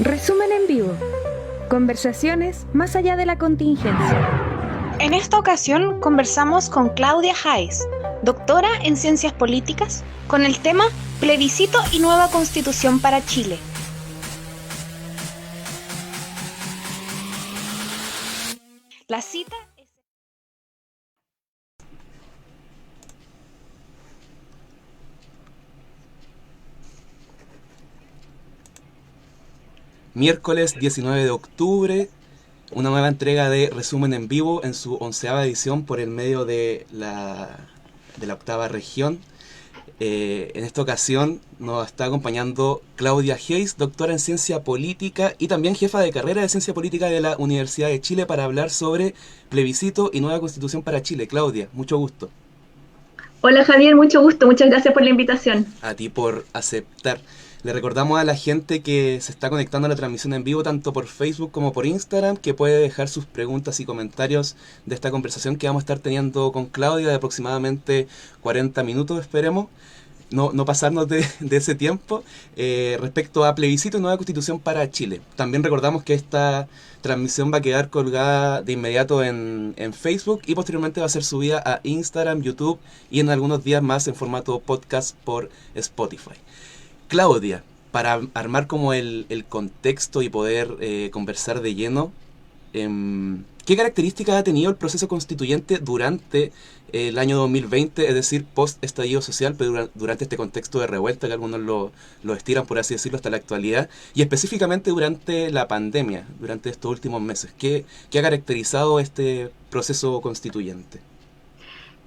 Resumen en vivo. Conversaciones más allá de la contingencia. En esta ocasión conversamos con Claudia Hayes, doctora en Ciencias Políticas, con el tema Plebiscito y nueva Constitución para Chile. La cita es... Miércoles 19 de octubre, una nueva entrega de Resumen en Vivo en su 11ª edición por el medio de la octava región. En esta ocasión nos está acompañando Claudia Hayes, doctora en Ciencia Política y también jefa de carrera de Ciencia Política de la Universidad de Chile, para hablar sobre plebiscito y nueva Constitución para Chile. Claudia, mucho gusto. Hola Javier, mucho gusto, muchas gracias por la invitación. A ti por aceptar. Le recordamos a la gente que se está conectando a la transmisión en vivo tanto por Facebook como por Instagram que puede dejar sus preguntas y comentarios de esta conversación que vamos a estar teniendo con Claudia de aproximadamente 40 minutos, esperemos. No pasarnos de ese tiempo, respecto a plebiscito y nueva constitución para Chile. También recordamos que esta transmisión va a quedar colgada de inmediato en Facebook y posteriormente va a ser subida a Instagram, YouTube y en algunos días más en formato podcast por Spotify. Claudia, para armar como el contexto y poder conversar de lleno, ¿qué características ha tenido el proceso constituyente durante el año 2020, es decir, post-estallido social, pero durante este contexto de revuelta que algunos lo estiran, por así decirlo, hasta la actualidad, y específicamente durante la pandemia, durante estos últimos meses? ¿Qué ha caracterizado este proceso constituyente?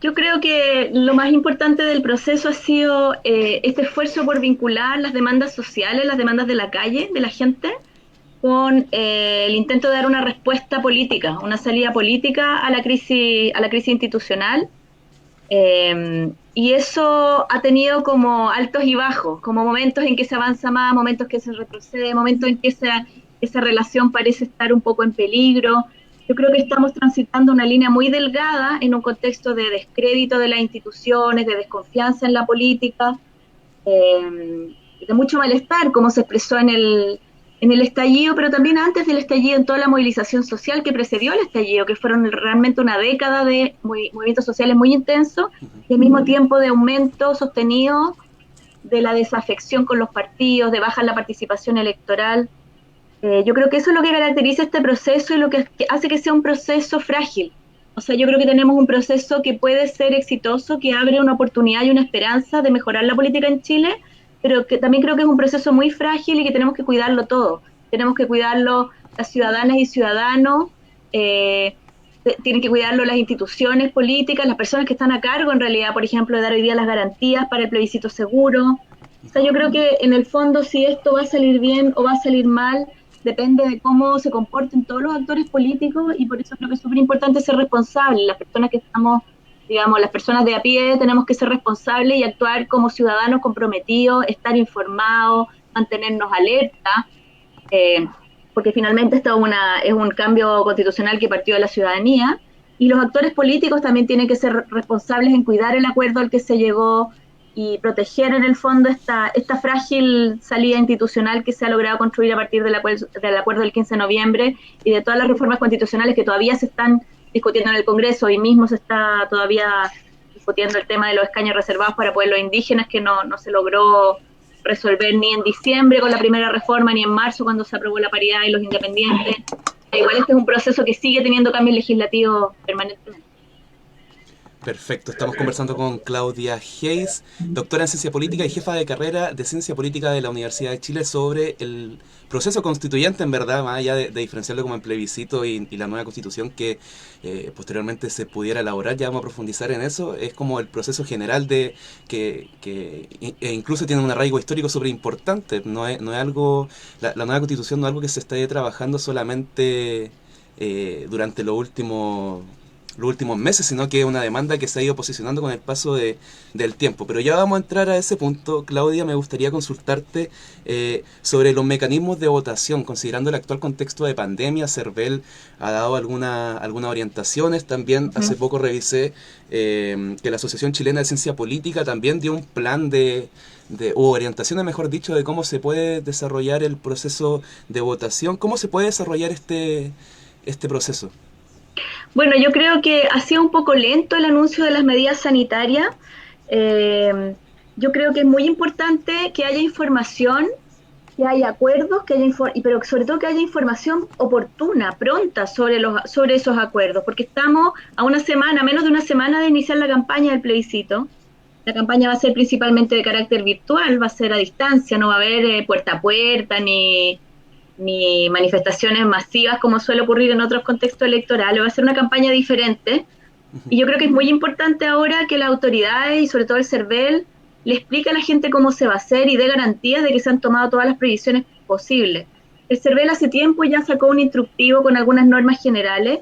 Yo creo que lo más importante del proceso ha sido este esfuerzo por vincular las demandas sociales, las demandas de la calle, de la gente, con el intento de dar una respuesta política, una salida política a la crisis institucional. Y eso ha tenido como altos y bajos, como momentos en que se avanza más, momentos que se retrocede, momentos en que esa relación parece estar un poco en peligro. Yo creo que estamos transitando una línea muy delgada en un contexto de descrédito de las instituciones, de desconfianza en la política, de mucho malestar, como se expresó en el estallido, pero también antes del estallido, en toda la movilización social que precedió al estallido, que fueron realmente una década de movimientos sociales muy intensos, y al mismo tiempo de aumento sostenido de la desafección con los partidos, de baja en la participación electoral. Yo creo que eso es lo que caracteriza este proceso y lo que hace que sea un proceso frágil. O sea, yo creo que tenemos un proceso que puede ser exitoso, que abre una oportunidad y una esperanza de mejorar la política en Chile, pero que también creo que es un proceso muy frágil y que tenemos que cuidarlo todo. Tenemos que cuidarlo las ciudadanas y ciudadanos, tienen que cuidarlo las instituciones políticas, las personas que están a cargo, en realidad, por ejemplo, de dar hoy día las garantías para el plebiscito seguro. O sea, yo creo que en el fondo, si esto va a salir bien o va a salir mal, depende de cómo se comporten todos los actores políticos, y por eso creo que es súper importante ser responsable. Las personas que estamos, digamos, las personas de a pie, tenemos que ser responsables y actuar como ciudadanos comprometidos, estar informados, mantenernos alerta, porque finalmente esto es un cambio constitucional que partió de la ciudadanía, y los actores políticos también tienen que ser responsables en cuidar el acuerdo al que se llegó y proteger en el fondo esta frágil salida institucional que se ha logrado construir a partir del acuerdo del 15 de noviembre y de todas las reformas constitucionales que todavía se están discutiendo en el Congreso. Hoy mismo se está todavía discutiendo el tema de los escaños reservados para pueblos indígenas, que no se logró resolver ni en diciembre con la primera reforma, ni en marzo cuando se aprobó la paridad y los independientes. Igual este es un proceso que sigue teniendo cambios legislativos permanentemente. Perfecto, estamos conversando con Claudia Hayes, doctora en Ciencia Política y jefa de carrera de Ciencia Política de la Universidad de Chile, sobre el proceso constituyente, en verdad, más allá de diferenciarlo como el plebiscito y la nueva constitución que posteriormente se pudiera elaborar. Ya vamos a profundizar en eso. Es como el proceso general que incluso tiene un arraigo histórico súper importante. No es algo, la nueva constitución no es algo que se esté trabajando solamente durante los últimos meses, sino que es una demanda que se ha ido posicionando con el paso del tiempo. Pero ya vamos a entrar a ese punto. Claudia, me gustaría consultarte sobre los mecanismos de votación, considerando el actual contexto de pandemia. CERVEL ha dado algunas orientaciones. También hace poco revisé que la Asociación Chilena de Ciencia Política también dio un plan de u orientaciones, mejor dicho, de cómo se puede desarrollar el proceso de votación, cómo se puede desarrollar este proceso. Bueno, yo creo que ha sido un poco lento el anuncio de las medidas sanitarias. Yo creo que es muy importante que haya información, que haya acuerdos, pero sobre todo que haya información oportuna, pronta sobre esos acuerdos, porque estamos a menos de una semana de iniciar la campaña del plebiscito. La campaña va a ser principalmente de carácter virtual, va a ser a distancia, no va a haber puerta a puerta ni manifestaciones masivas como suele ocurrir en otros contextos electorales. Va a ser una campaña diferente, y yo creo que es muy importante ahora que las autoridades y sobre todo el CERVEL le explique a la gente cómo se va a hacer y dé garantías de que se han tomado todas las previsiones posibles. El CERVEL hace tiempo ya sacó un instructivo con algunas normas generales,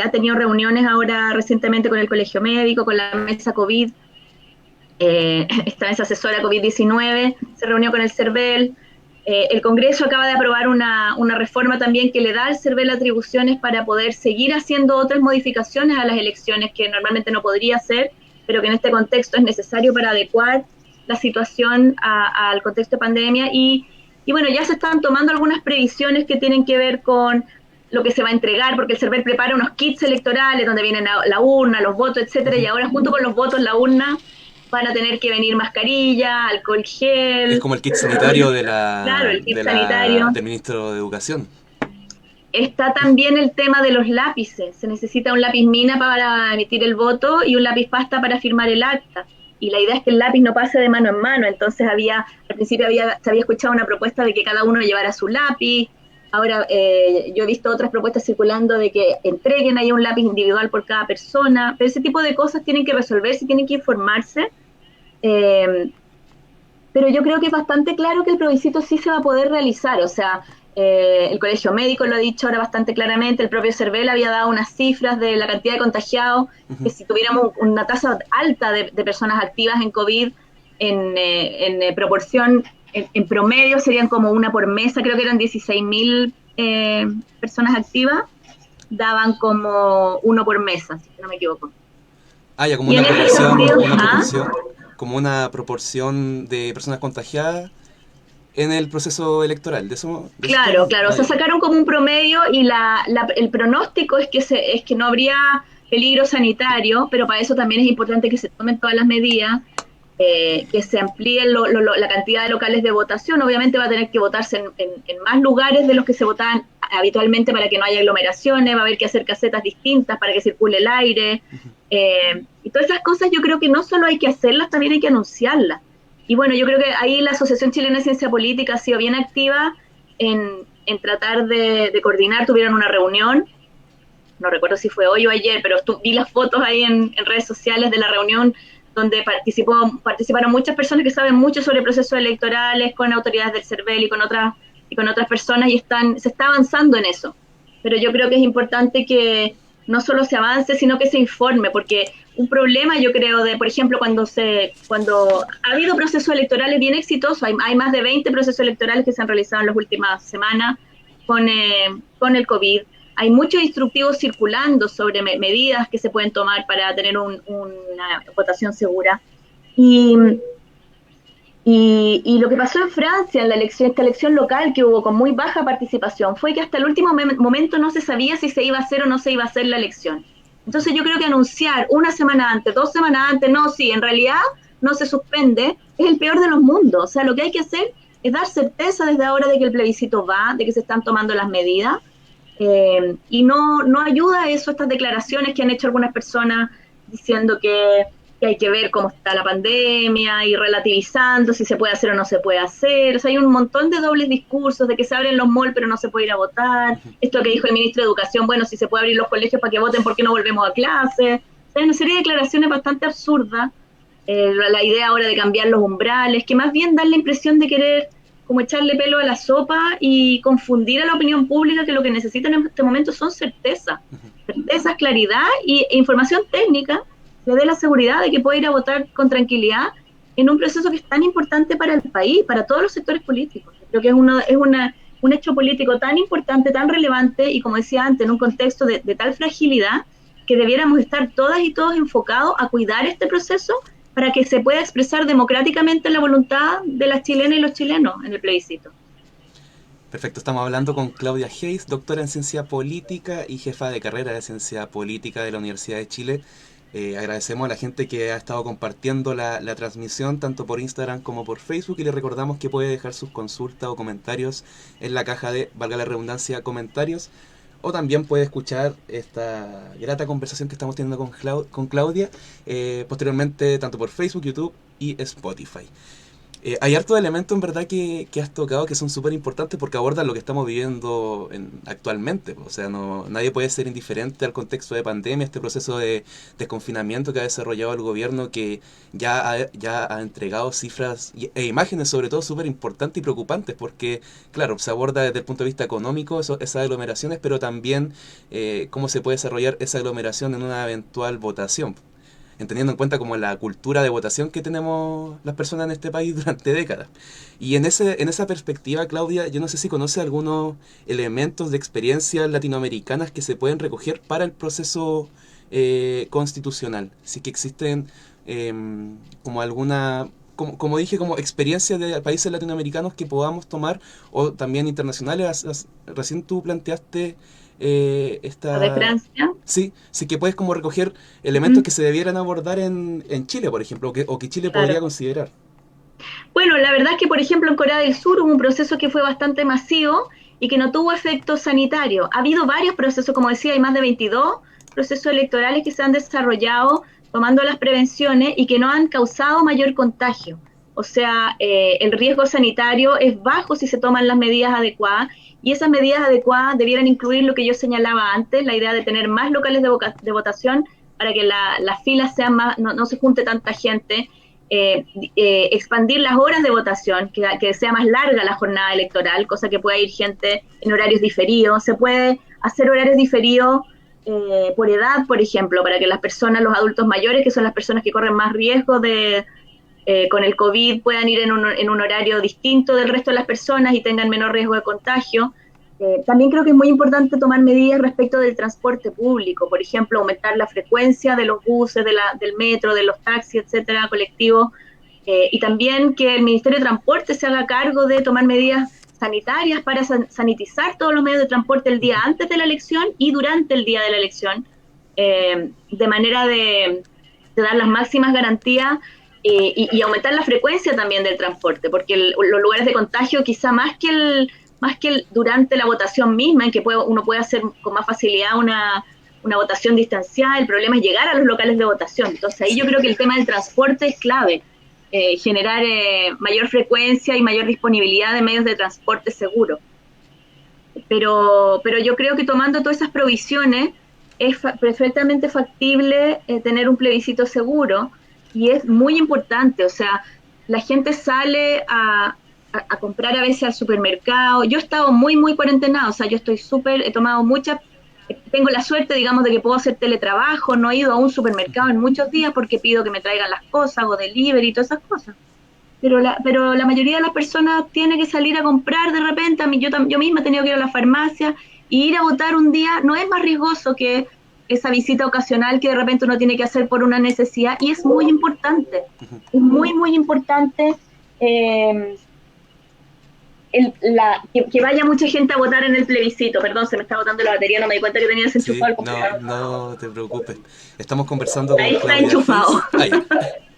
ha tenido reuniones ahora recientemente con el Colegio Médico, con la mesa COVID, esta mesa asesora COVID-19, se reunió con el CERVEL. El Congreso acaba de aprobar una reforma también que le da al CERVEL atribuciones para poder seguir haciendo otras modificaciones a las elecciones que normalmente no podría hacer, pero que en este contexto es necesario para adecuar la situación al contexto de pandemia. Y bueno, ya se están tomando algunas previsiones que tienen que ver con lo que se va a entregar, porque el CERVEL prepara unos kits electorales donde vienen la urna, los votos, etcétera, y ahora junto con los votos, la urna, van a tener que venir mascarilla, alcohol gel. Es como el kit sanitario claro, el kit sanitario del ministro de Educación. Está también el tema de los lápices. Se necesita un lápiz mina para emitir el voto y un lápiz pasta para firmar el acta. Y la idea es que el lápiz no pase de mano en mano. Entonces al principio se había escuchado una propuesta de que cada uno llevara su lápiz. Ahora yo he visto otras propuestas circulando de que entreguen ahí un lápiz individual por cada persona. Pero ese tipo de cosas tienen que resolverse, tienen que informarse. Pero yo creo que es bastante claro que el plebiscito sí se va a poder realizar. O sea, el Colegio Médico lo ha dicho ahora bastante claramente, el propio CERVEL había dado unas cifras de la cantidad de contagiados, que si tuviéramos una tasa alta de personas activas en COVID, en proporción, en promedio serían como una por mesa, creo que eran 16.000 personas activas, daban como uno por mesa, si no me equivoco. Ya como una proporción de personas contagiadas en el proceso electoral. Claro. O sea, sacaron como un promedio y el pronóstico es que no habría peligro sanitario, pero para eso también es importante que se tomen todas las medidas, que se amplíe la cantidad de locales de votación. Obviamente va a tener que votarse en más lugares de los que se votaban habitualmente para que no haya aglomeraciones, va a haber que hacer casetas distintas para que circule el aire. Y todas esas cosas yo creo que no solo hay que hacerlas, también hay que anunciarlas. Y bueno, yo creo que ahí la Asociación Chilena de Ciencia Política ha sido bien activa en tratar de coordinar. Tuvieron una reunión, no recuerdo si fue hoy o ayer, pero vi las fotos ahí en redes sociales de la reunión donde participaron muchas personas que saben mucho sobre procesos electorales, con autoridades del CERVEL y con otras personas, y se está avanzando en eso. Pero yo creo que es importante que no solo se avance, sino que se informe, porque un problema, yo creo, por ejemplo, cuando ha habido procesos electorales bien exitosos, hay más de 20 procesos electorales que se han realizado en las últimas semanas con el COVID. Hay muchos instructivos circulando sobre medidas que se pueden tomar para tener una votación segura. Y lo que pasó en Francia, en esta elección local que hubo con muy baja participación, fue que hasta el último momento no se sabía si se iba a hacer o no se iba a hacer la elección. Entonces yo creo que anunciar una semana antes, 2 semanas antes, en realidad no se suspende, es el peor de los mundos. O sea, lo que hay que hacer es dar certeza desde ahora de que el plebiscito va, de que se están tomando las medidas, y no ayuda a eso estas declaraciones que han hecho algunas personas diciendo que hay que ver cómo está la pandemia y relativizando si se puede hacer o no se puede hacer. O sea, hay un montón de dobles discursos de que se abren los malls pero no se puede ir a votar. Esto que dijo el ministro de Educación, bueno, si se puede abrir los colegios para que voten, ¿por qué no volvemos a clase? O sea, hay una serie de declaraciones bastante absurdas. La idea ahora de cambiar los umbrales, que más bien dan la impresión de querer como echarle pelo a la sopa y confundir a la opinión pública, que lo que necesitan en este momento son certezas, claridad e información técnica que dé la seguridad de que puede ir a votar con tranquilidad en un proceso que es tan importante para el país, para todos los sectores políticos. Creo que es un hecho político tan importante, tan relevante, y como decía antes, en un contexto de tal fragilidad, que debiéramos estar todas y todos enfocados a cuidar este proceso para que se pueda expresar democráticamente la voluntad de las chilenas y los chilenos en el plebiscito. Perfecto, estamos hablando con Claudia Hayes, doctora en Ciencia Política y jefa de carrera de Ciencia Política de la Universidad de Chile. Agradecemos a la gente que ha estado compartiendo la transmisión tanto por Instagram como por Facebook y le recordamos que puede dejar sus consultas o comentarios en la caja de, valga la redundancia, comentarios, o también puede escuchar esta grata conversación que estamos teniendo con Claudia posteriormente tanto por Facebook, YouTube y Spotify. Hay hartos elementos en verdad que has tocado que son súper importantes porque abordan lo que estamos viviendo actualmente. O sea, nadie puede ser indiferente al contexto de pandemia, este proceso de desconfinamiento que ha desarrollado el gobierno, que ya ha entregado cifras e imágenes sobre todo súper importantes y preocupantes porque, claro, se aborda desde el punto de vista económico esas aglomeraciones, pero también cómo se puede desarrollar esa aglomeración en una eventual votación, entendiendo en cuenta como la cultura de votación que tenemos las personas en este país durante décadas. Y en esa perspectiva, Claudia, yo no sé si conoce algunos elementos de experiencias latinoamericanas que se pueden recoger para el proceso constitucional. Si que existen como alguna, como dije, como experiencias de países latinoamericanos que podamos tomar, o también internacionales. Recién tú planteaste esta... ¿De Francia? Sí, sí que puedes como recoger elementos que se debieran abordar en Chile, por ejemplo, o que Chile podría considerar. Bueno, la verdad es que, por ejemplo, en Corea del Sur hubo un proceso que fue bastante masivo y que no tuvo efecto sanitario. Ha habido varios procesos, como decía, hay más de 22 procesos electorales que se han desarrollado tomando las prevenciones y que no han causado mayor contagio. O sea, el riesgo sanitario es bajo si se toman las medidas adecuadas, y esas medidas adecuadas debieran incluir lo que yo señalaba antes, la idea de tener más locales de votación para que las filas sean más, no se junte tanta gente, expandir las horas de votación, que sea más larga la jornada electoral, cosa que pueda ir gente en horarios diferidos. Se puede hacer horarios diferidos por edad, por ejemplo, para que las personas, los adultos mayores, que son las personas que corren más riesgo con el COVID, puedan ir en un horario distinto del resto de las personas y tengan menor riesgo de contagio. También creo que es muy importante tomar medidas respecto del transporte público, por ejemplo, aumentar la frecuencia de los buses, del metro, de los taxis, etcétera, colectivos, y también que el Ministerio de Transporte se haga cargo de tomar medidas sanitarias para sanitizar todos los medios de transporte el día antes de la elección y durante el día de la elección, de manera de dar las máximas garantías y aumentar la frecuencia también del transporte, porque los lugares de contagio quizá más que durante la votación misma, en que uno puede hacer con más facilidad una votación distanciada, el problema es llegar a los locales de votación. Entonces ahí yo creo que el tema del transporte es clave, generar mayor frecuencia y mayor disponibilidad de medios de transporte seguros. Pero yo creo que tomando todas esas provisiones es perfectamente factible tener un plebiscito seguro, y es muy importante. O sea, la gente sale a comprar a veces al supermercado. Yo he estado muy, muy cuarentenada, o sea, he tomado tengo la suerte, digamos, de que puedo hacer teletrabajo, no he ido a un supermercado en muchos días porque pido que me traigan las cosas, hago delivery y todas esas cosas. Pero la mayoría de las personas tiene que salir a comprar de repente. Yo misma he tenido que ir a la farmacia, y ir a votar un día no es más riesgoso que esa visita ocasional que de repente uno tiene que hacer por una necesidad, y es muy importante, es muy, muy importante que vaya mucha gente a votar en el plebiscito. Perdón, se me está botando la batería, no me di cuenta que tenía desenchufado el computador. No te preocupes, estamos conversando con ahí está Claudia enchufado.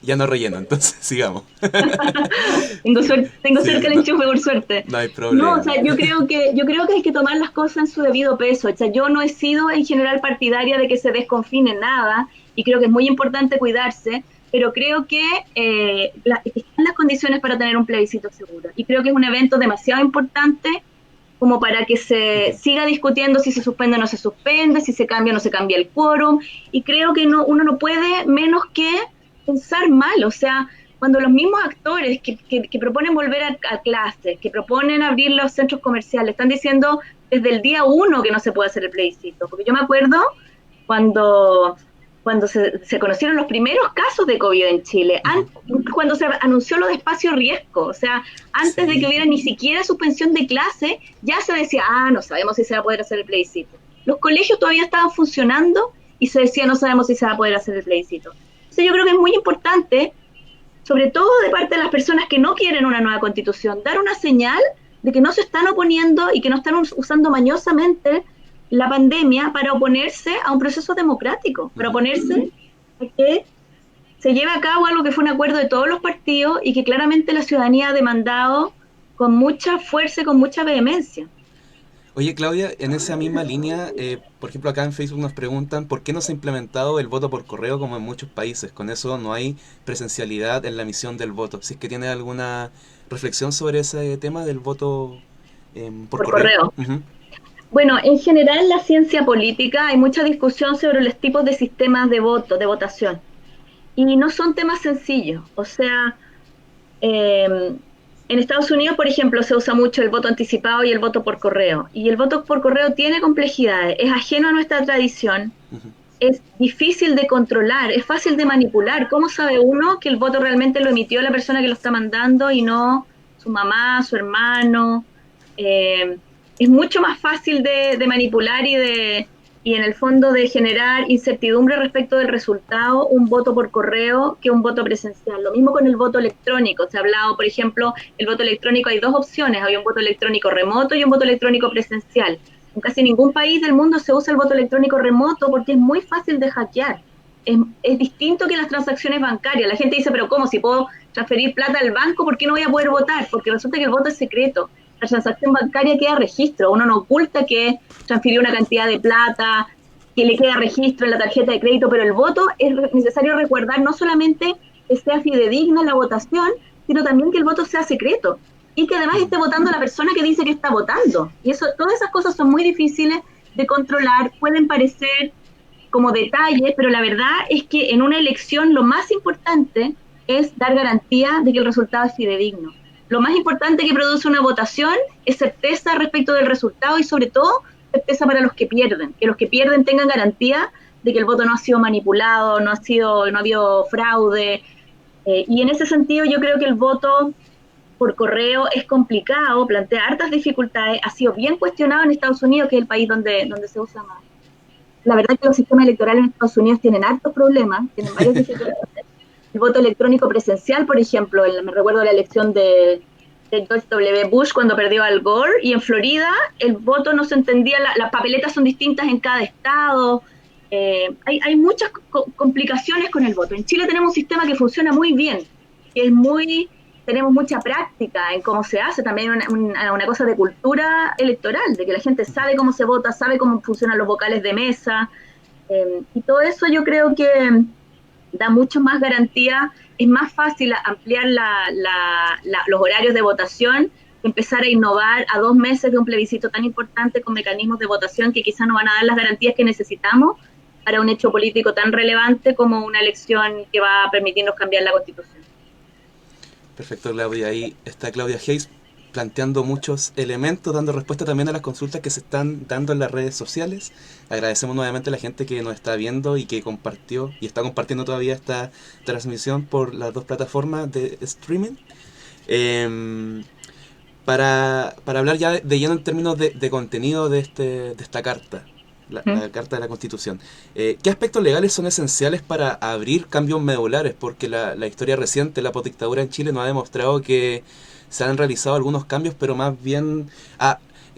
Ya no relleno, entonces sigamos. Tengo cerca el enchufe, por suerte. No hay problema. No, o sea, yo creo que hay que tomar las cosas en su debido peso. O sea, yo no he sido en general partidaria de que se desconfine nada, y creo que es muy importante cuidarse, pero creo que están las condiciones para tener un plebiscito seguro. Y creo que es un evento demasiado importante como para que se siga discutiendo si se suspende o no se suspende, si se cambia o no se cambia el quórum. Y creo que uno no puede menos que pensar mal. O sea, cuando los mismos actores que proponen volver a clases, que proponen abrir los centros comerciales, están diciendo desde el día 1 que no se puede hacer el plebiscito. Porque yo me acuerdo cuando se conocieron los primeros casos de COVID en Chile, cuando se anunció lo de espacio riesgo, o sea, antes de que hubiera ni siquiera suspensión de clase, ya se decía, no sabemos si se va a poder hacer el plebiscito. Los colegios todavía estaban funcionando y se decía, no sabemos si se va a poder hacer el plebiscito. Entonces yo creo que es muy importante sobre todo de parte de las personas que no quieren una nueva constitución, dar una señal de que no se están oponiendo y que no están usando mañosamente la pandemia para oponerse a un proceso democrático, para oponerse a que se lleve a cabo algo que fue un acuerdo de todos los partidos y que claramente la ciudadanía ha demandado con mucha fuerza y con mucha vehemencia. Oye, Claudia, en esa misma línea, por ejemplo, acá en Facebook nos preguntan por qué no se ha implementado el voto por correo como en muchos países. Con eso no hay presencialidad en la emisión del voto. Si es que tiene alguna reflexión sobre ese tema del voto por correo. Uh-huh. Bueno, en general en la ciencia política hay mucha discusión sobre los tipos de sistemas de voto, de votación. Y no son temas sencillos. O sea, en Estados Unidos, por ejemplo, se usa mucho el voto anticipado y el voto por correo. Y el voto por correo tiene complejidades, es ajeno a nuestra tradición, es difícil de controlar, es fácil de manipular. ¿Cómo sabe uno que el voto realmente lo emitió la persona que lo está mandando y no su mamá, su hermano? Es mucho más fácil de manipular y en el fondo de generar incertidumbre respecto del resultado, un voto por correo que un voto presencial. Lo mismo con el voto electrónico. Se ha hablado, por ejemplo, el voto electrónico hay dos opciones, hay un voto electrónico remoto y un voto electrónico presencial. En casi ningún país del mundo se usa el voto electrónico remoto porque es muy fácil de hackear. Es distinto que las transacciones bancarias. La gente dice, pero ¿cómo? Si puedo transferir plata al banco, ¿por qué no voy a poder votar? Porque resulta que el voto es secreto. La transacción bancaria queda registro, uno no oculta que transfirió una cantidad de plata, que le queda registro en la tarjeta de crédito, pero el voto es necesario recordar no solamente que sea fidedigna la votación, sino también que el voto sea secreto y que además esté votando la persona que dice que está votando. Y eso, todas esas cosas son muy difíciles de controlar, pueden parecer como detalles, pero la verdad es que en una elección lo más importante es dar garantía de que el resultado es fidedigno. Lo más importante que produce una votación es certeza respecto del resultado y sobre todo certeza para los que pierden, que los que pierden tengan garantía de que el voto no ha sido manipulado, no ha habido fraude, y en ese sentido yo creo que el voto por correo es complicado, plantea hartas dificultades, ha sido bien cuestionado en Estados Unidos, que es el país donde se usa más. La verdad es que los sistemas electorales en Estados Unidos tienen hartos problemas, tienen varias dificultades. El voto electrónico presencial, por ejemplo, me recuerdo la elección de George W. Bush cuando perdió Al Gore, y en Florida el voto no se entendía, las papeletas son distintas en cada estado, hay muchas complicaciones con el voto. En Chile tenemos un sistema que funciona muy bien, que tenemos mucha práctica en cómo se hace, también una cosa de cultura electoral, de que la gente sabe cómo se vota, sabe cómo funcionan los vocales de mesa, y todo eso yo creo que da mucho más garantía, es más fácil ampliar los horarios de votación, empezar a innovar a 2 meses de un plebiscito tan importante con mecanismos de votación que quizás no van a dar las garantías que necesitamos para un hecho político tan relevante como una elección que va a permitirnos cambiar la Constitución. Perfecto, Claudia. Ahí está Claudia Hayes planteando muchos elementos, dando respuesta también a las consultas que se están dando en las redes sociales. Agradecemos nuevamente a la gente que nos está viendo y que compartió y está compartiendo todavía esta transmisión por las 2 plataformas de streaming. Para hablar ya de lleno en términos de contenido de esta carta, la Carta de la Constitución. ¿Qué aspectos legales son esenciales para abrir cambios medulares? Porque la historia reciente, la postdictadura en Chile, nos ha demostrado que se han realizado algunos cambios, pero más bien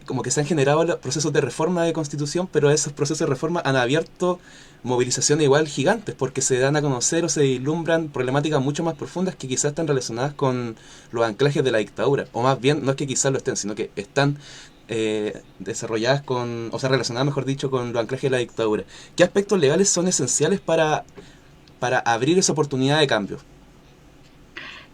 como que se han generado procesos de reforma de Constitución, pero esos procesos de reforma han abierto movilizaciones igual gigantes, porque se dan a conocer o se vislumbran problemáticas mucho más profundas que quizás están relacionadas con los anclajes de la dictadura, o más bien, no es que quizás lo estén, sino que están desarrolladas relacionadas, mejor dicho, con los anclajes de la dictadura. ¿Qué aspectos legales son esenciales para abrir esa oportunidad de cambio?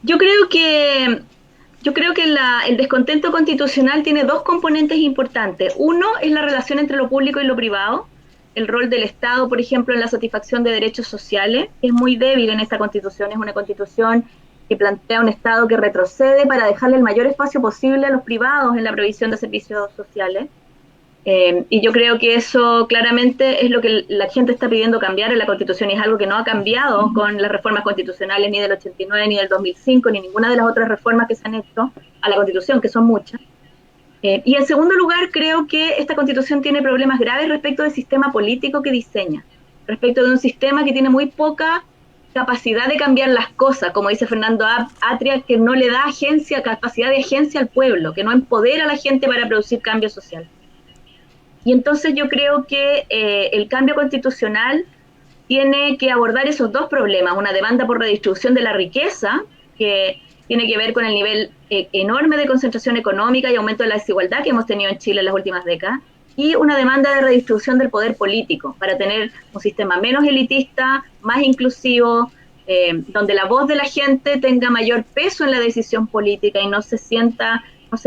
Yo creo que el descontento constitucional tiene 2 componentes importantes. Uno es la relación entre lo público y lo privado, el rol del Estado, por ejemplo, en la satisfacción de derechos sociales, es muy débil en esta Constitución, es una Constitución que plantea un Estado que retrocede para dejarle el mayor espacio posible a los privados en la provisión de servicios sociales. Y yo creo que eso claramente es lo que la gente está pidiendo cambiar en la Constitución, y es algo que no ha cambiado con las reformas constitucionales ni del 89, ni del 2005, ni ninguna de las otras reformas que se han hecho a la Constitución, que son muchas. Y en segundo lugar, creo que esta Constitución tiene problemas graves respecto del sistema político que diseña, respecto de un sistema que tiene muy poca capacidad de cambiar las cosas, como dice Fernando Atria, que no le da capacidad de agencia al pueblo, que no empodera a la gente para producir cambio social. Y entonces yo creo que el cambio constitucional tiene que abordar esos dos problemas, una demanda por redistribución de la riqueza, que tiene que ver con el nivel enorme de concentración económica y aumento de la desigualdad que hemos tenido en Chile en las últimas décadas, y una demanda de redistribución del poder político, para tener un sistema menos elitista, más inclusivo, donde la voz de la gente tenga mayor peso en la decisión política y no se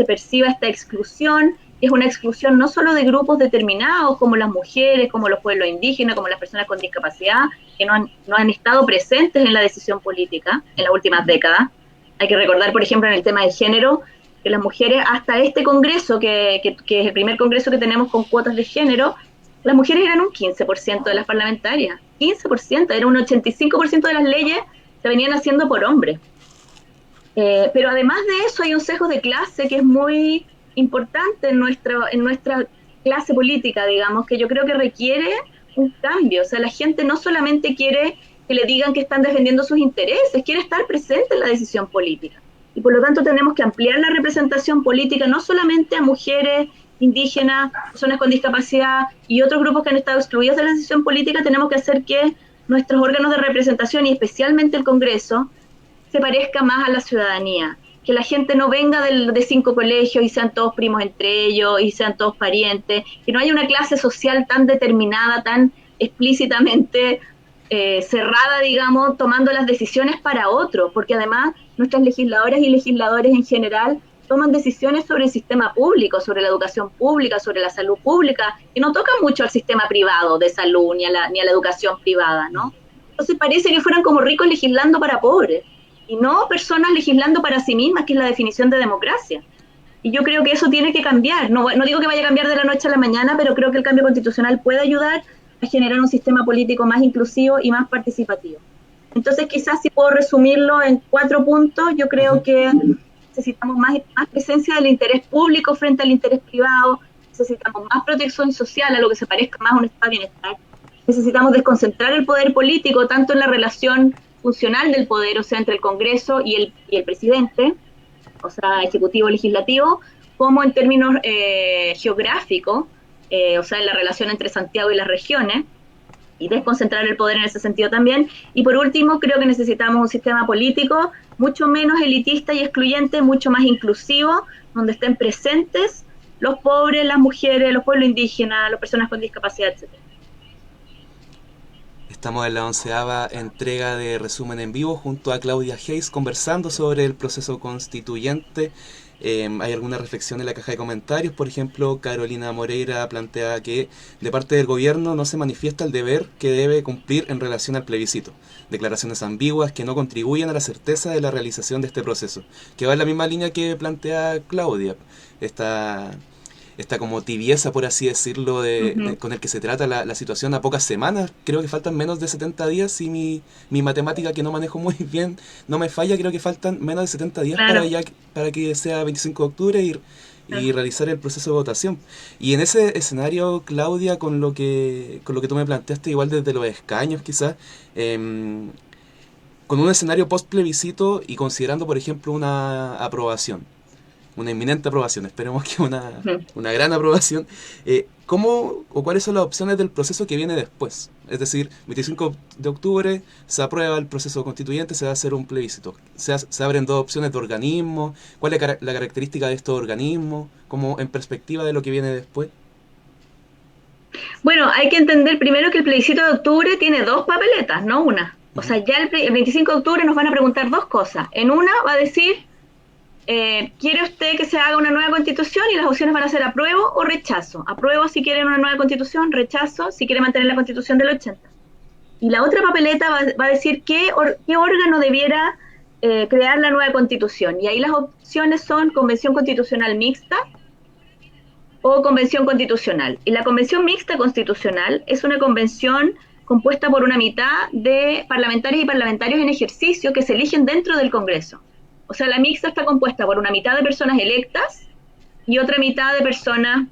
perciba esta exclusión, que es una exclusión no solo de grupos determinados, como las mujeres, como los pueblos indígenas, como las personas con discapacidad, que no han estado presentes en la decisión política en las últimas décadas. Hay que recordar, por ejemplo, en el tema del género, que las mujeres, hasta este congreso, que es el primer congreso que tenemos con cuotas de género, las mujeres eran un 15% de las parlamentarias, 15%, era un 85% de las leyes se venían haciendo por hombres. Pero además de eso hay un sesgo de clase que es muy importante en nuestra clase política, digamos, que yo creo que requiere un cambio. O sea, la gente no solamente quiere que le digan que están defendiendo sus intereses, quiere estar presente en la decisión política. Y por lo tanto tenemos que ampliar la representación política no solamente a mujeres, indígenas, personas con discapacidad y otros grupos que han estado excluidos de la decisión política. Tenemos que hacer que nuestros órganos de representación y especialmente el Congreso se parezca más a la ciudadanía, que la gente no venga de 5 colegios y sean todos primos entre ellos y sean todos parientes, que no haya una clase social tan determinada, tan explícitamente cerrada, digamos, tomando las decisiones para otros, porque además nuestras legisladoras y legisladores en general toman decisiones sobre el sistema público, sobre la educación pública, sobre la salud pública, que no tocan mucho al sistema privado de salud ni a la educación privada, ¿no? Entonces parece que fueran como ricos legislando para pobres, y no personas legislando para sí mismas, que es la definición de democracia. Y yo creo que eso tiene que cambiar. No digo que vaya a cambiar de la noche a la mañana, pero creo que el cambio constitucional puede ayudar a generar un sistema político más inclusivo y más participativo. Entonces, quizás si puedo resumirlo en 4 puntos, yo creo que necesitamos más presencia del interés público frente al interés privado, necesitamos más protección social, a lo que se parezca más a un estado de bienestar, necesitamos desconcentrar el poder político, tanto en la relación funcional del poder, o sea, entre el Congreso y el presidente, o sea, ejecutivo-legislativo, como en términos geográficos, o sea, en la relación entre Santiago y las regiones, y desconcentrar el poder en ese sentido también. Y por último, creo que necesitamos un sistema político mucho menos elitista y excluyente, mucho más inclusivo, donde estén presentes los pobres, las mujeres, los pueblos indígenas, las personas con discapacidad, etc. Estamos en la 11ª entrega de Resumen en Vivo junto a Claudia Hayes conversando sobre el proceso constituyente. Hay alguna reflexión en la caja de comentarios. Por ejemplo, Carolina Moreira plantea que de parte del gobierno no se manifiesta el deber que debe cumplir en relación al plebiscito. Declaraciones ambiguas que no contribuyen a la certeza de la realización de este proceso, que va en la misma línea que plantea Claudia. Esta como tibieza, por así decirlo, con el que se trata la situación a pocas semanas. Creo que faltan menos de 70 días, y mi matemática, que no manejo muy bien, no me falla. Creo que faltan menos de 70 días para que sea 25 de octubre y realizar el proceso de votación. Y en ese escenario, Claudia, con lo que tú me planteaste, igual desde los escaños quizás, con un escenario post plebiscito y considerando, por ejemplo, una aprobación, una inminente aprobación, esperemos que una gran aprobación, ¿cómo o cuáles son las opciones del proceso que viene después? Es decir, 25 de octubre se aprueba el proceso constituyente, se va a hacer un plebiscito. Se abren 2 opciones de organismos. ¿Cuál es la característica de estos organismos? Como en perspectiva de lo que viene después. Bueno, hay que entender primero que el plebiscito de octubre tiene 2 papeletas, no una. O sea, ya el 25 de octubre nos van a preguntar 2 cosas. En una va a decir, ¿quiere usted que se haga una nueva constitución? Y las opciones van a ser apruebo o rechazo. Apruebo si quieren una nueva constitución, rechazo si quiere mantener la constitución del 80. Y la otra papeleta va a decir qué órgano debiera crear la nueva constitución. Y ahí las opciones son convención constitucional mixta o convención constitucional. Y la convención mixta constitucional es una convención compuesta por una mitad de parlamentarias y parlamentarios en ejercicio que se eligen dentro del Congreso. O sea, la mixta está compuesta por una mitad de personas electas y otra mitad de personas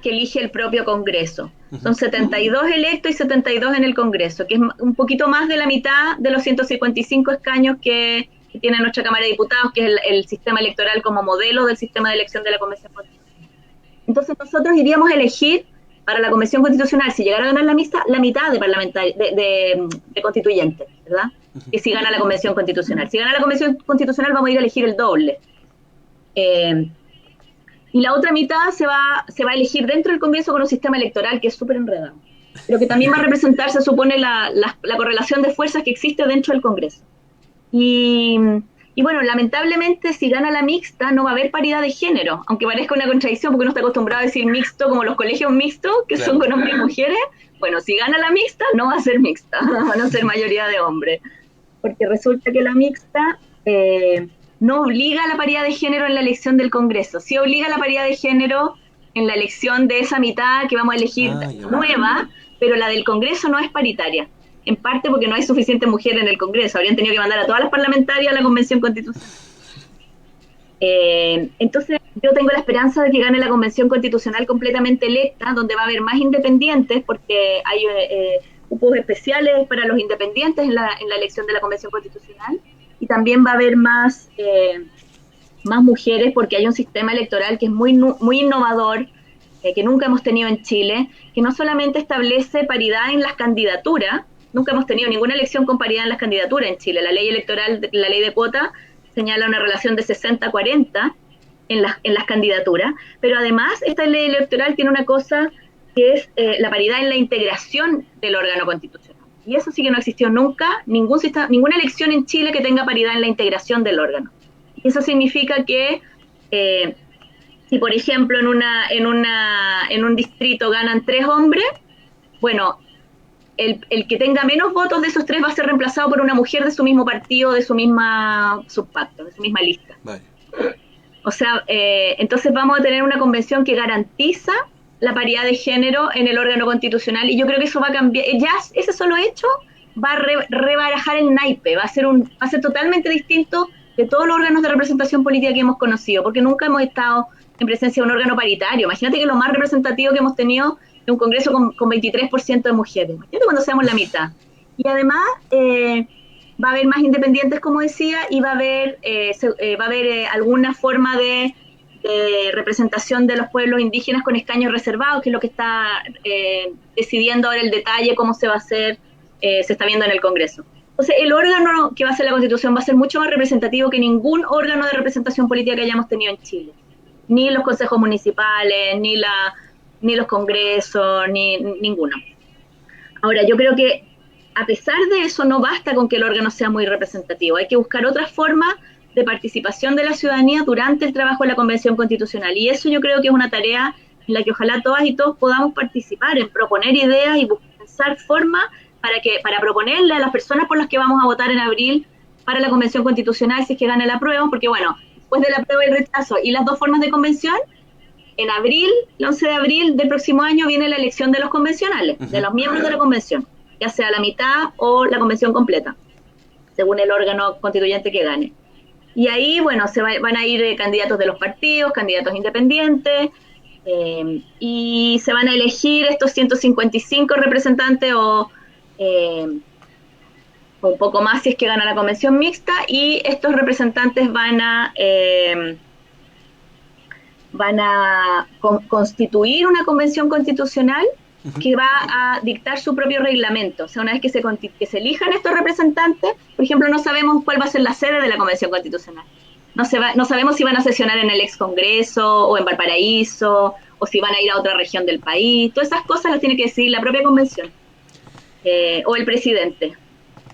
que elige el propio Congreso. Son 72 electos y 72 en el Congreso, que es un poquito más de la mitad de los 155 escaños que tiene nuestra Cámara de Diputados, que es el sistema electoral como modelo del sistema de elección de la Convención Constitucional. Entonces nosotros iríamos a elegir para la Convención Constitucional, si llegara a ganar la mitad de constituyentes, ¿verdad? Que si gana la Convención Constitucional. Si gana la Convención Constitucional vamos a ir a elegir el doble. Y la otra mitad se va a elegir dentro del Congreso con un sistema electoral que es súper enredado, pero que también va a representar, se supone, la correlación de fuerzas que existe dentro del Congreso. Y bueno, lamentablemente si gana la mixta no va a haber paridad de género, aunque parezca una contradicción porque uno está acostumbrado a decir mixto como los colegios mixtos, que claro, son con hombres y mujeres. Bueno, si gana la mixta no va a ser mixta, van a ser mayoría de hombres, porque resulta que la mixta no obliga a la paridad de género en la elección del Congreso, sí obliga a la paridad de género en la elección de esa mitad que vamos a elegir nueva, pero la del Congreso no es paritaria, en parte porque no hay suficiente mujer en el Congreso, habrían tenido que mandar a todas las parlamentarias a la Convención Constitucional. Entonces yo tengo la esperanza de que gane la Convención Constitucional completamente electa, donde va a haber más independientes, porque hay cupos especiales para los independientes en la elección de la Convención Constitucional, y también va a haber más mujeres, porque hay un sistema electoral que es muy innovador, que nunca hemos tenido en Chile, que no solamente establece paridad en las candidaturas, nunca hemos tenido ninguna elección con paridad en las candidaturas en Chile. La ley electoral, la ley de cuota, señala una relación de 60-40 en las candidaturas, pero además esta ley electoral tiene una cosa que es la paridad en la integración del órgano constitucional. Y eso sí que no existió nunca, ninguna elección en Chile que tenga paridad en la integración del órgano. Y eso significa que si por ejemplo en un distrito ganan 3 hombres, bueno, el que tenga menos votos de esos 3 va a ser reemplazado por una mujer de su mismo partido, de su misma subpacto, de su misma lista. Vale. O sea, entonces vamos a tener una convención que garantiza la paridad de género en el órgano constitucional, y yo creo que eso va a cambiar, ya ese solo hecho va a rebarajar el naipe, va a ser totalmente distinto de todos los órganos de representación política que hemos conocido, porque nunca hemos estado en presencia de un órgano paritario. Imagínate que lo más representativo que hemos tenido es un congreso con 23% de mujeres, imagínate cuando seamos la mitad. Y además va a haber más independientes, como decía, y va a haber alguna forma de representación de los pueblos indígenas con escaños reservados, que es lo que está decidiendo ahora el detalle, cómo se va a hacer, se está viendo en el Congreso. Entonces, el órgano que va a ser la Constitución va a ser mucho más representativo que ningún órgano de representación política que hayamos tenido en Chile. Ni los consejos municipales, ni los congresos, ni ninguno. Ahora, yo creo que a pesar de eso no basta con que el órgano sea muy representativo, hay que buscar otras formas de participación de la ciudadanía durante el trabajo de la Convención Constitucional, y eso yo creo que es una tarea en la que ojalá todas y todos podamos participar, en proponer ideas y pensar formas para proponerle a las personas por las que vamos a votar en abril para la Convención Constitucional, si es que gana el apruebo, porque bueno, después de la apruebo y el rechazo y las dos formas de convención, en abril, el 11 de abril del próximo año viene la elección de los convencionales, de los miembros de la convención, ya sea la mitad o la convención completa, según el órgano constituyente que gane. Y ahí, bueno, van a ir candidatos de los partidos, candidatos independientes, y se van a elegir estos 155 representantes o un poco más si es que gana la convención mixta, y estos representantes van a constituir una convención constitucional que va a dictar su propio reglamento. O sea, una vez que se elijan estos representantes, por ejemplo, no sabemos cuál va a ser la sede de la Convención Constitucional. No sabemos si van a sesionar en el ex Congreso o en Valparaíso, o si van a ir a otra región del país. Todas esas cosas las tiene que decidir la propia Convención o el presidente.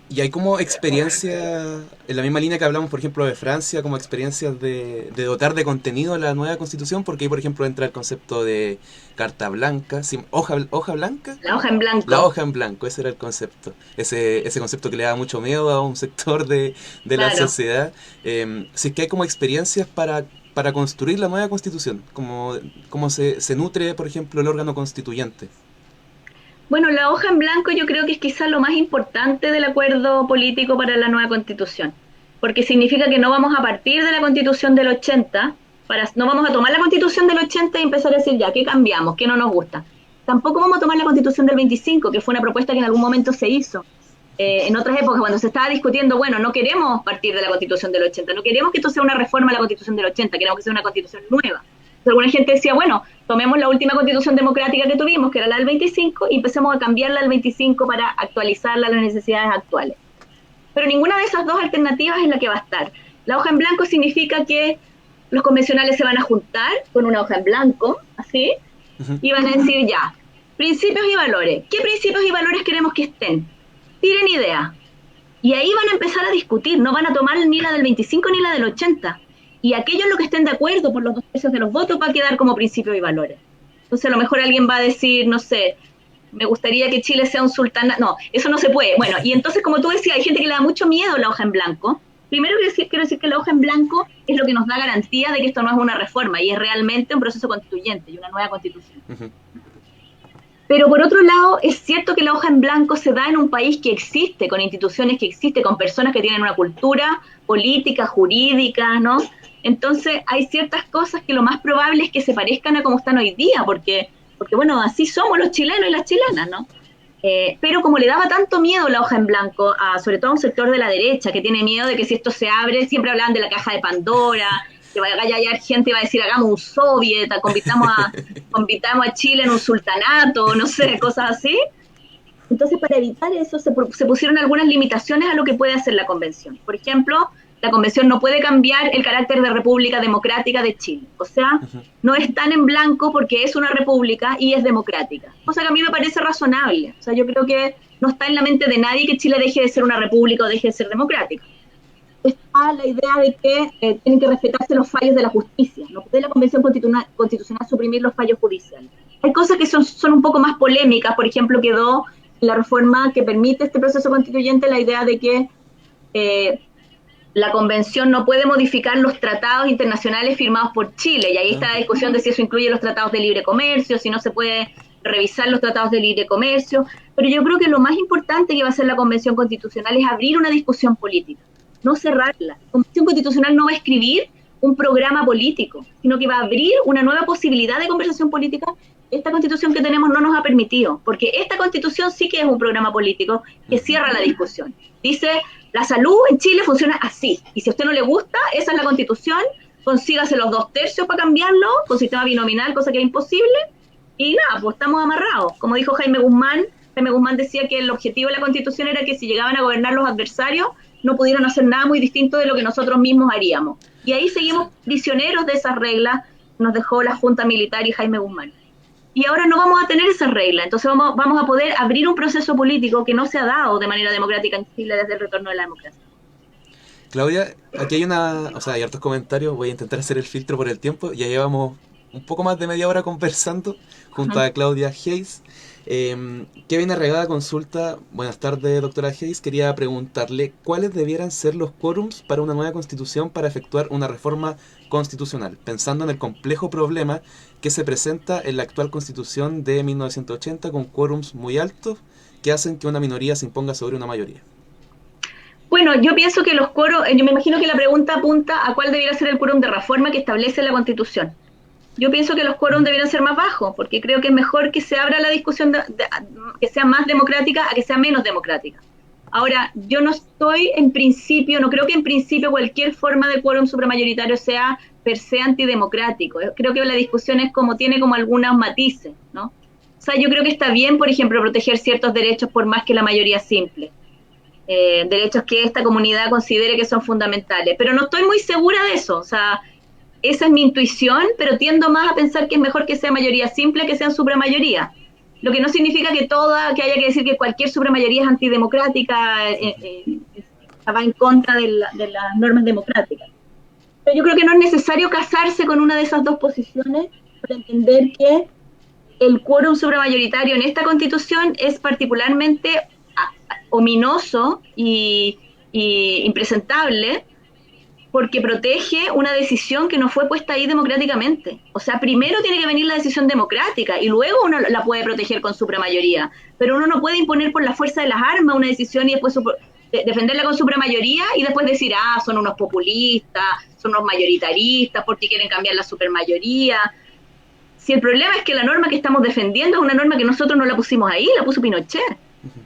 Y hay como experiencia, en la misma línea que hablamos, por ejemplo, de Francia, como experiencias de dotar de contenido a la nueva Constitución, porque ahí, por ejemplo, entra el concepto de carta blanca, ¿sí? ¿Hoja blanca? La hoja en blanco. La hoja en blanco, ese era el concepto. Ese concepto que le da mucho miedo a un sector de la sociedad. Si es que hay como experiencias para construir la nueva Constitución, como se nutre, por ejemplo, el órgano constituyente. Bueno, la hoja en blanco yo creo que es quizás lo más importante del acuerdo político para la nueva Constitución, porque significa que no vamos a partir de la Constitución del 80, no vamos a tomar la Constitución del 80 y empezar a decir ya, ¿qué cambiamos? ¿Qué no nos gusta? tampoco vamos a tomar la Constitución del 25, que fue una propuesta que en algún momento se hizo. En otras épocas, cuando se estaba discutiendo, bueno, no queremos partir de la Constitución del 80, no queremos que esto sea una reforma a la Constitución del 80, queremos que sea una Constitución nueva. Entonces, alguna gente decía, bueno, tomemos la última Constitución democrática que tuvimos, que era la del 25, y empecemos a cambiarla al 25 para actualizarla a las necesidades actuales. Pero ninguna de esas dos alternativas es la que va a estar. La hoja en blanco significa que los convencionales se van a juntar con una hoja en blanco, así, y van a decir ya, principios y valores. ¿Qué principios y valores queremos que estén? Tiren idea. Y ahí van a empezar a discutir, no van a tomar ni la del 25 ni la del 80. Y aquello en lo que estén de acuerdo por los 2/3 de los votos va a quedar como principios y valores. Entonces a lo mejor alguien va a decir, no sé, me gustaría que Chile sea un sultanato. No, eso no se puede. Bueno, y entonces como tú decías, hay gente que le da mucho miedo a la hoja en blanco. Primero quiero decir que la hoja en blanco es lo que nos da garantía de que esto no es una reforma y es realmente un proceso constituyente y una nueva constitución. Pero por otro lado, es cierto que la hoja en blanco se da en un país que existe, con instituciones que existen, con personas que tienen una cultura política, jurídica, ¿no? Entonces hay ciertas cosas que lo más probable es que se parezcan a como están hoy día, porque bueno, así somos los chilenos y las chilenas, ¿no? Pero como le daba tanto miedo la hoja en blanco, sobre todo a un sector de la derecha, que tiene miedo de que si esto se abre, siempre hablaban de la caja de Pandora, que vaya a hallar gente y va a decir, hagamos un soviet, convirtamos a Chile en un sultanato, no sé, cosas así. Entonces, para evitar eso, se pusieron algunas limitaciones a lo que puede hacer la convención. Por ejemplo, la convención no puede cambiar el carácter de república democrática de Chile. O sea, no es tan en blanco porque es una república y es democrática. Cosa que a mí me parece razonable. O sea, yo creo que no está en la mente de nadie que Chile deje de ser una república o deje de ser democrática. Está la idea de que tienen que respetarse los fallos de la justicia. No puede la Convención Constitucional suprimir los fallos judiciales. Hay cosas que son un poco más polémicas. Por ejemplo, quedó en la reforma que permite este proceso constituyente la idea de que la Convención no puede modificar los tratados internacionales firmados por Chile. Y ahí está la discusión de si eso incluye los tratados de libre comercio, si no se puede revisar los tratados de libre comercio. Pero yo creo que lo más importante que va a hacer la Convención Constitucional es abrir una discusión política, no cerrarla. La Convención Constitucional no va a escribir un programa político, sino que va a abrir una nueva posibilidad de conversación política. Esta Constitución que tenemos no nos ha permitido, porque esta Constitución sí que es un programa político que cierra la discusión. Dice, la salud en Chile funciona así, y si a usted no le gusta, esa es la Constitución, consígase los 2/3 para cambiarlo, con sistema binominal, cosa que es imposible, y nada, pues estamos amarrados. Como dijo Jaime Guzmán decía que el objetivo de la Constitución era que si llegaban a gobernar los adversarios, no pudieran hacer nada muy distinto de lo que nosotros mismos haríamos. Y ahí seguimos prisioneros de esas reglas que nos dejó la Junta Militar y Jaime Guzmán. Y ahora no vamos a tener esa regla, entonces vamos a poder abrir un proceso político que no se ha dado de manera democrática en Chile desde el retorno de la democracia. Claudia, aquí hay hartos comentarios, voy a intentar hacer el filtro por el tiempo, ya llevamos un poco más de media hora conversando junto a Claudia Hayes. Kevin Arregada consulta, buenas tardes doctora Hayes, quería preguntarle cuáles debieran ser los quórums para una nueva constitución para efectuar una reforma constitucional, pensando en el complejo problema que se presenta en la actual constitución de 1980 con quórums muy altos que hacen que una minoría se imponga sobre una mayoría. Bueno, yo pienso que los quórums, yo me imagino que la pregunta apunta a cuál debiera ser el quórum de reforma que establece la Constitución. Yo pienso que los quórums deberían ser más bajos, porque creo que es mejor que se abra la discusión, que sea más democrática a que sea menos democrática. Ahora, yo no creo que en principio cualquier forma de quórum supramayoritario sea per se antidemocrático. Creo que la discusión tiene como algunos matices, ¿no? O sea, yo creo que está bien, por ejemplo, proteger ciertos derechos por más que la mayoría simple. Derechos que esta comunidad considere que son fundamentales. Pero no estoy muy segura de eso, o sea, esa es mi intuición, pero tiendo más a pensar que es mejor que sea mayoría simple que sean supramayoría. Lo que no significa que haya que decir que cualquier supramayoría es antidemocrática, va en contra de las normas democráticas. Pero yo creo que no es necesario casarse con una de esas dos posiciones para entender que el quórum supramayoritario en esta Constitución es particularmente ominoso y impresentable, porque protege una decisión que no fue puesta ahí democráticamente. O sea, primero tiene que venir la decisión democrática y luego uno la puede proteger con supramayoría. Pero uno no puede imponer por la fuerza de las armas una decisión y después defenderla con supramayoría y después decir, son unos populistas, son unos mayoritaristas porque quieren cambiar la supermayoría. Si el problema es que la norma que estamos defendiendo es una norma que nosotros no la pusimos ahí, la puso Pinochet.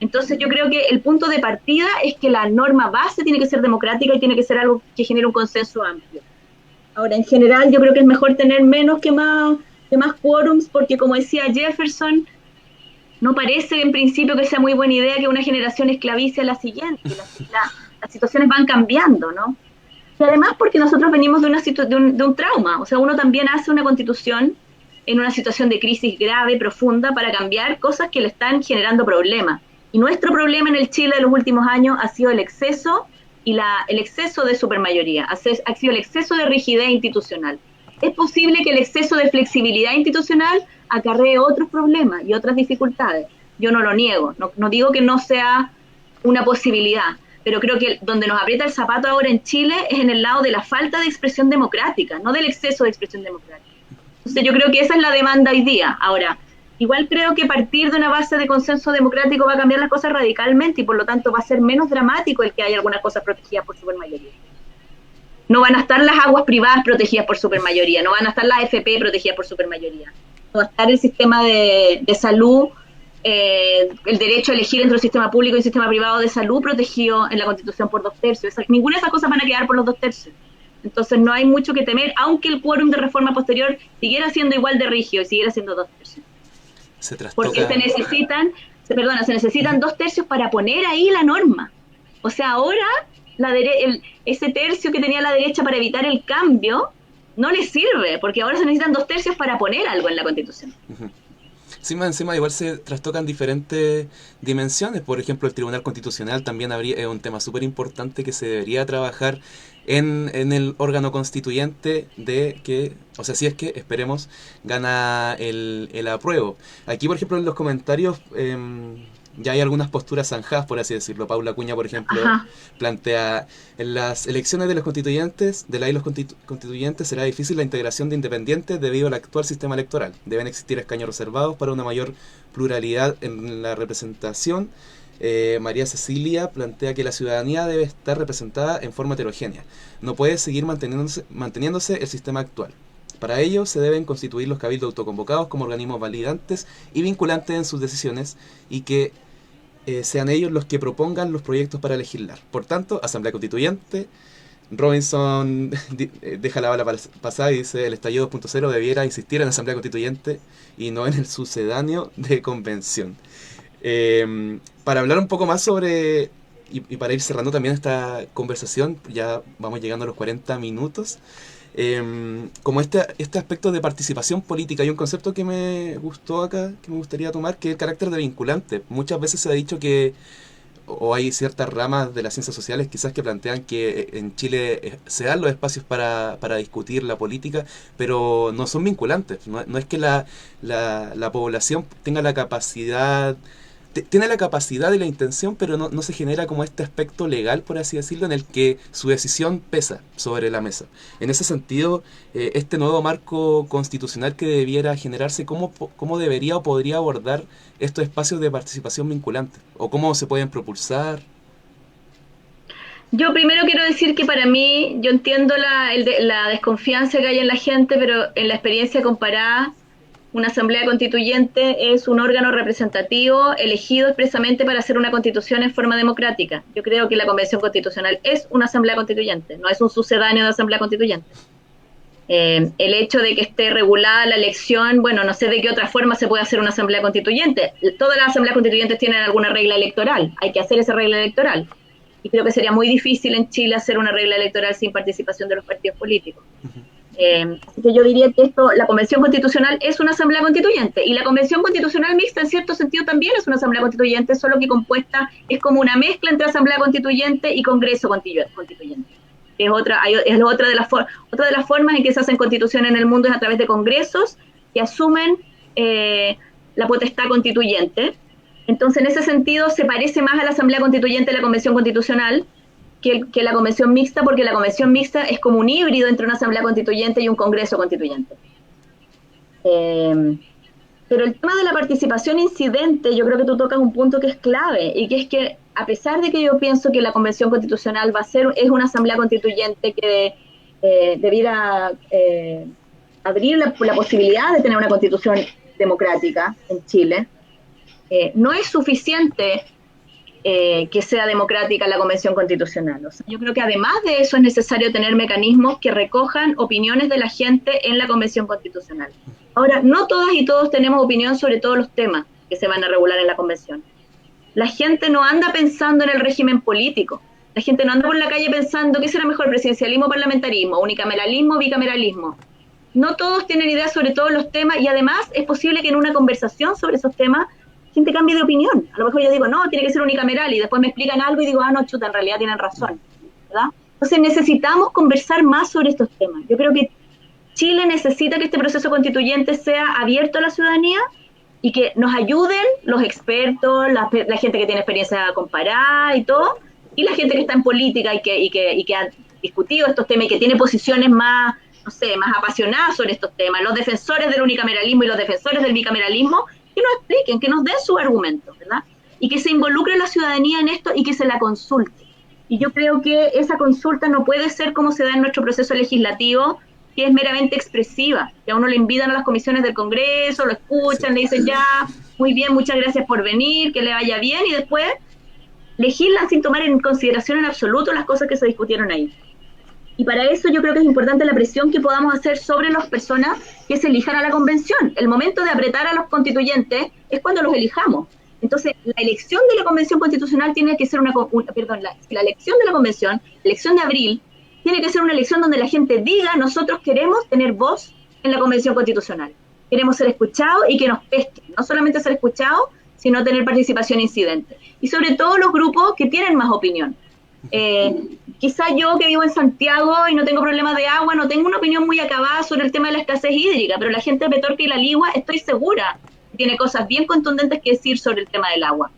Entonces yo creo que el punto de partida es que la norma base tiene que ser democrática y tiene que ser algo que genere un consenso amplio. Ahora, en general, yo creo que es mejor tener menos que más quórums, porque como decía Jefferson, no parece en principio que sea muy buena idea que una generación esclavice a la siguiente. Las situaciones van cambiando, ¿no? Y además porque nosotros venimos de un trauma. O sea, uno también hace una constitución en una situación de crisis grave, profunda, para cambiar cosas que le están generando problemas. Y nuestro problema en el Chile de los últimos años ha sido el exceso el exceso de supermayoría, ha sido el exceso de rigidez institucional. Es posible que el exceso de flexibilidad institucional acarree otros problemas y otras dificultades. Yo no lo niego, no digo que no sea una posibilidad, pero creo que donde nos aprieta el zapato ahora en Chile es en el lado de la falta de expresión democrática, no del exceso de expresión democrática. Entonces yo creo que esa es la demanda hoy día. Ahora, igual creo que partir de una base de consenso democrático va a cambiar las cosas radicalmente y por lo tanto va a ser menos dramático el que haya algunas cosas protegidas por supermayoría. No van a estar las aguas privadas protegidas por supermayoría, no van a estar las AFP protegidas por supermayoría, no va a estar el sistema de salud, el derecho a elegir entre el sistema público y el sistema privado de salud protegido en la Constitución por 2/3. Ninguna de esas cosas van a quedar por los 2/3. Entonces no hay mucho que temer, aunque el quórum de reforma posterior siguiera siendo igual de rígido y siguiera siendo 2/3. Porque se necesitan 2/3 para poner ahí la norma. O sea, ahora ese tercio que tenía la derecha para evitar el cambio no le sirve, porque ahora se necesitan 2/3 para poner algo en la Constitución. Sí, más encima igual se trastocan diferentes dimensiones. Por ejemplo, el Tribunal Constitucional también es un tema súper importante que se debería trabajar en el órgano constituyente de que, o sea, si es que, esperemos, gana el apruebo. Aquí, por ejemplo, en los comentarios ya hay algunas posturas zanjadas, por así decirlo. Paula Acuña, por ejemplo, plantea: en las elecciones de los constituyentes, de la ley de los constituyentes, será difícil la integración de independientes debido al actual sistema electoral. Deben existir escaños reservados para una mayor pluralidad en la representación. María Cecilia plantea que la ciudadanía debe estar representada en forma heterogénea. No puede seguir manteniéndose el sistema actual. Para ello se deben constituir los cabildos autoconvocados como organismos validantes y vinculantes en sus decisiones y que sean ellos los que propongan los proyectos para legislar. Por tanto, Asamblea Constituyente. Robinson deja la bala pasada y dice: el estallido 2.0 debiera insistir en Asamblea Constituyente y no en el sucedáneo de convención. Para hablar un poco más sobre, y para ir cerrando también esta conversación, ya vamos llegando a los 40 minutos, como este aspecto de participación política, hay un concepto que me gustó acá, que me gustaría tomar, que es el carácter de vinculante. Muchas veces se ha dicho que, o hay ciertas ramas de las ciencias sociales quizás que plantean que en Chile se dan los espacios para discutir la política, pero no son vinculantes. No es que la población tenga la capacidad, tiene la capacidad y la intención, pero no se genera como este aspecto legal, por así decirlo, en el que su decisión pesa sobre la mesa. En ese sentido, este nuevo marco constitucional que debiera generarse, ¿cómo debería o podría abordar estos espacios de participación vinculante? ¿O cómo se pueden propulsar? Yo primero quiero decir que para mí, yo entiendo la desconfianza que hay en la gente, pero en la experiencia comparada, una asamblea constituyente es un órgano representativo elegido expresamente para hacer una constitución en forma democrática. Yo creo que la convención constitucional es una asamblea constituyente, no es un sucedáneo de asamblea constituyente. El hecho de que esté regulada la elección, bueno, no sé de qué otra forma se puede hacer una asamblea constituyente. Todas las asambleas constituyentes tienen alguna regla electoral, hay que hacer esa regla electoral. Y creo que sería muy difícil en Chile hacer una regla electoral sin participación de los partidos políticos. Así que yo diría que la Convención Constitucional es una asamblea constituyente, y la Convención Constitucional mixta en cierto sentido también es una asamblea constituyente, solo que compuesta es como una mezcla entre asamblea constituyente y Congreso constituyente. Es otra de las formas en que se hacen constituciones en el mundo, es a través de congresos que asumen la potestad constituyente. Entonces, en ese sentido, se parece más a la asamblea constituyente de la Convención Constitucional que la convención mixta, porque la convención mixta es como un híbrido entre una asamblea constituyente y un congreso constituyente. Pero el tema de la participación incidente, yo creo que tú tocas un punto que es clave, y que es que, a pesar de que yo pienso que la convención constitucional es una asamblea constituyente que debiera abrir la posibilidad de tener una constitución democrática en Chile, no es suficiente que sea democrática la Convención Constitucional. O sea, yo creo que además de eso es necesario tener mecanismos que recojan opiniones de la gente en la Convención Constitucional. Ahora, no todas y todos tenemos opinión sobre todos los temas que se van a regular en la Convención. La gente no anda pensando en el régimen político. La gente no anda por la calle pensando qué será mejor, presidencialismo o parlamentarismo, unicameralismo o bicameralismo. No todos tienen idea sobre todos los temas y además es posible que en una conversación sobre esos temas gente cambie de opinión. A lo mejor yo digo, no, tiene que ser unicameral y después me explican algo y digo, no, chuta, en realidad tienen razón, ¿verdad? Entonces necesitamos conversar más sobre estos temas. Yo creo que Chile necesita que este proceso constituyente sea abierto a la ciudadanía y que nos ayuden los expertos, la gente que tiene experiencia comparada y todo, y la gente que está en política y que ha discutido estos temas y que tiene posiciones más, no sé, más apasionadas sobre estos temas, los defensores del unicameralismo y los defensores del bicameralismo, que nos expliquen, que nos den sus argumentos, ¿verdad? Y que se involucre la ciudadanía en esto y que se la consulte. Y yo creo que esa consulta no puede ser como se da en nuestro proceso legislativo, que es meramente expresiva, que a uno le invitan a las comisiones del Congreso, lo escuchan, le dicen ya, muy bien, muchas gracias por venir, que le vaya bien, y después legislan sin tomar en consideración en absoluto las cosas que se discutieron ahí. Y para eso yo creo que es importante la presión que podamos hacer sobre las personas que se elijan a la convención. El momento de apretar a los constituyentes es cuando los elijamos. Entonces, la elección de la convención constitucional tiene que ser la elección de la convención, la elección de abril, tiene que ser una elección donde la gente diga, nosotros queremos tener voz en la convención constitucional. Queremos ser escuchados y que nos pesquen. No solamente ser escuchados, sino tener participación incidente. Y sobre todo los grupos que tienen más opinión. Quizá yo que vivo en Santiago y no tengo problemas de agua, no tengo una opinión muy acabada sobre el tema de la escasez hídrica, pero la gente de Petorca y La Ligua estoy segura que tiene cosas bien contundentes que decir sobre el tema del agua.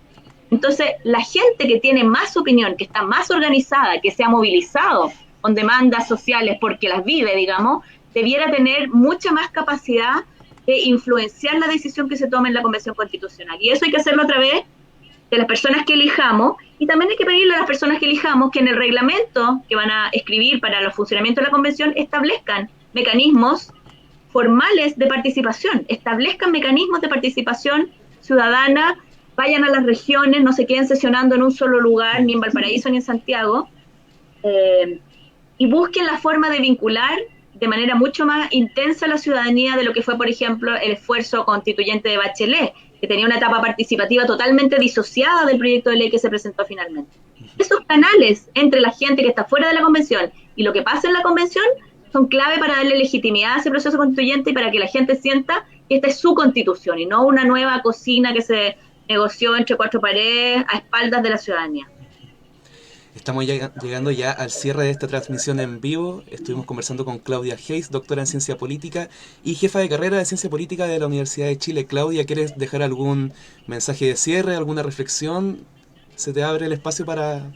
Entonces, la gente que tiene más opinión, que está más organizada, que se ha movilizado con demandas sociales porque las vive, digamos, debiera tener mucha más capacidad de influenciar la decisión que se tome en la Convención Constitucional. Y eso hay que hacerlo a través de las personas que elijamos, y también hay que pedirle a las personas que elijamos que en el reglamento que van a escribir para el funcionamiento de la Convención establezcan mecanismos formales de participación, establezcan mecanismos de participación ciudadana, vayan a las regiones, no se queden sesionando en un solo lugar, ni en Valparaíso ni en Santiago, y busquen la forma de vincular de manera mucho más intensa a la ciudadanía de lo que fue, por ejemplo, el esfuerzo constituyente de Bachelet, que tenía una etapa participativa totalmente disociada del proyecto de ley que se presentó finalmente. Esos canales entre la gente que está fuera de la convención y lo que pasa en la convención son clave para darle legitimidad a ese proceso constituyente y para que la gente sienta que esta es su constitución y no una nueva cocina que se negoció entre cuatro paredes a espaldas de la ciudadanía. Estamos llegando ya al cierre de esta transmisión en vivo. Estuvimos conversando con Claudia Hayes, doctora en Ciencia Política y jefa de carrera de Ciencia Política de la Universidad de Chile. Claudia, ¿quieres dejar algún mensaje de cierre, alguna reflexión? Se te abre el espacio para...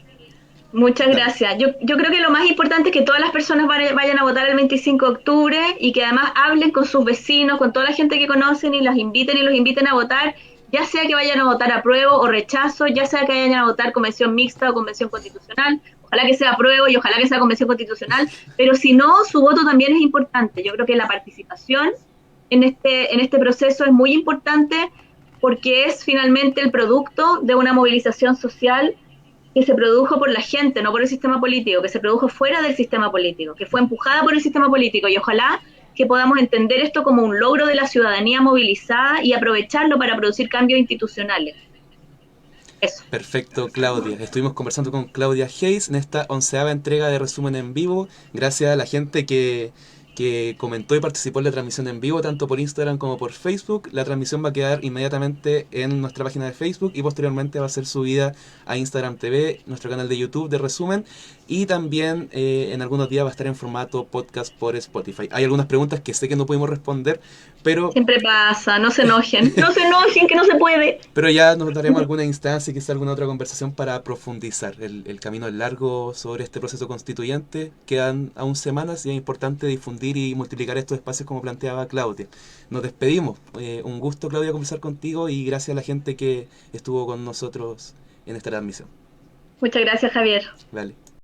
Muchas gracias. Yo creo que lo más importante es que todas las personas vayan a votar el 25 de octubre y que además hablen con sus vecinos, con toda la gente que conocen y los inviten a votar, ya sea que vayan a votar apruebo o rechazo, ya sea que vayan a votar convención mixta o convención constitucional, ojalá que sea apruebo y ojalá que sea convención constitucional, pero si no, su voto también es importante. Yo creo que la participación en este proceso es muy importante porque es finalmente el producto de una movilización social que se produjo por la gente, no por el sistema político, que se produjo fuera del sistema político, que fue empujada por el sistema político, y ojalá que podamos entender esto como un logro de la ciudadanía movilizada y aprovecharlo para producir cambios institucionales. Eso. Perfecto, Claudia. Estuvimos conversando con Claudia Hayes en esta 11ª entrega de Resumen en Vivo. Gracias a la gente que comentó y participó en la transmisión en vivo, tanto por Instagram como por Facebook. La transmisión va a quedar inmediatamente en nuestra página de Facebook y posteriormente va a ser subida a Instagram TV, nuestro canal de YouTube de Resumen, y también en algunos días va a estar en formato podcast por Spotify. Hay algunas preguntas que sé que no pudimos responder, pero... Siempre pasa, no se enojen, no se enojen, que no se puede. Pero ya nos daremos alguna instancia y quizá alguna otra conversación para profundizar. El camino es largo sobre este proceso constituyente, quedan aún semanas y es importante difundir y multiplicar estos espacios como planteaba Claudia. Nos despedimos. Un gusto, Claudia, conversar contigo y gracias a la gente que estuvo con nosotros en esta transmisión. Muchas gracias, Javier. Vale.